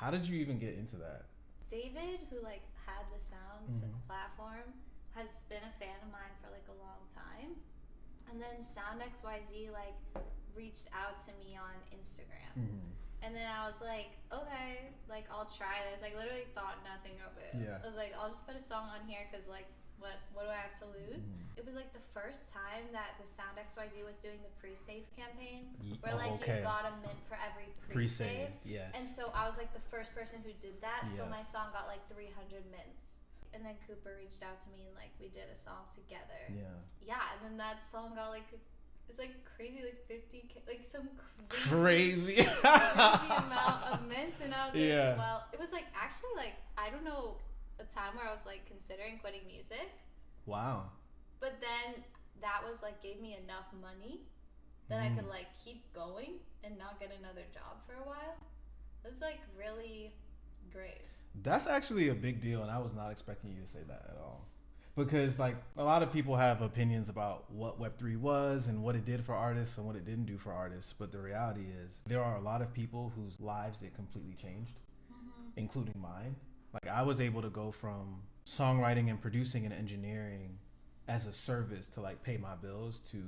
How did you even get into that? David, who like had the sounds platform, has been a fan of mine for like a long time. And then Sound XYZ like reached out to me on Instagram. And then I was like, okay, like I'll try this. Like literally thought nothing of it. Yeah. I was like, I'll just put a song on here because like what do I have to lose? It was like the first time that the Sound XYZ was doing the pre-save campaign, where like you got a mint for every pre-save. Yes. And so I was like the first person who did that. So Yeah. my song got like 300 mints. And then Cooper reached out to me and like we did a song together. Yeah, and then that song got like it's like crazy, like 50K, like some crazy amount of mints. And I was like, well, it was like actually like I don't know, a time where I was like considering quitting music. Wow. But then that was like gave me enough money that I could like keep going and not get another job for a while. It was like really great. That's actually a big deal, and I was not expecting you to say that at all. Because like a lot of people have opinions about what Web3 was and what it did for artists and what it didn't do for artists, but the reality is there are a lot of people whose lives it completely changed, including mine. Like I was able to go from songwriting and producing and engineering as a service to like pay my bills to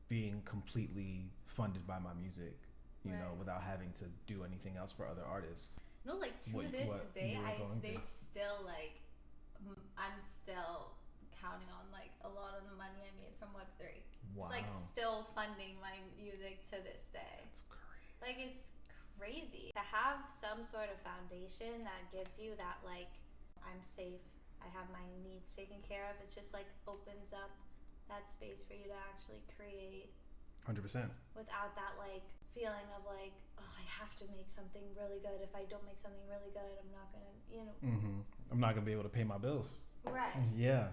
being completely funded by my music, you know, without having to do anything else for other artists. No, like to this day, there's still like, I'm still counting on like a lot of the money I made from Web3. Wow. It's like still funding my music to this day. That's crazy. Like it's crazy to have some sort of foundation that gives you that like, I'm safe, I have my needs taken care of. It just like opens up that space for you to actually create 100%. Without that like feeling of like, oh, I have to make something really good. If I don't make something really good, I'm not gonna, you know. I'm not gonna be able to pay my bills. Right. Yeah.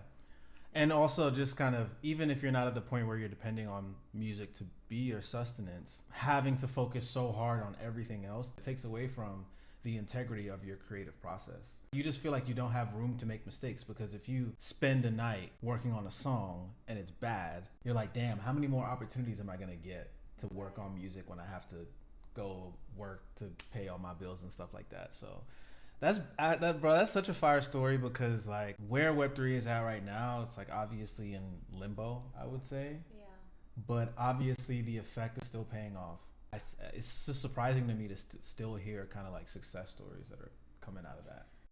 And also just kind of, even if you're not at the point where you're depending on music to be your sustenance, having to focus so hard on everything else, it takes away from the integrity of your creative process. You just feel like you don't have room to make mistakes, because if you spend a night working on a song and it's bad, you're like, damn, how many more opportunities am I gonna get to work on music when I have to go work to pay all my bills and stuff like that? So that's such a fire story, because like where Web3 is at right now, it's like obviously in limbo, I would say. Yeah. But obviously the effect is still paying off. It's just surprising to me to still hear kind of like success stories that are coming out of that.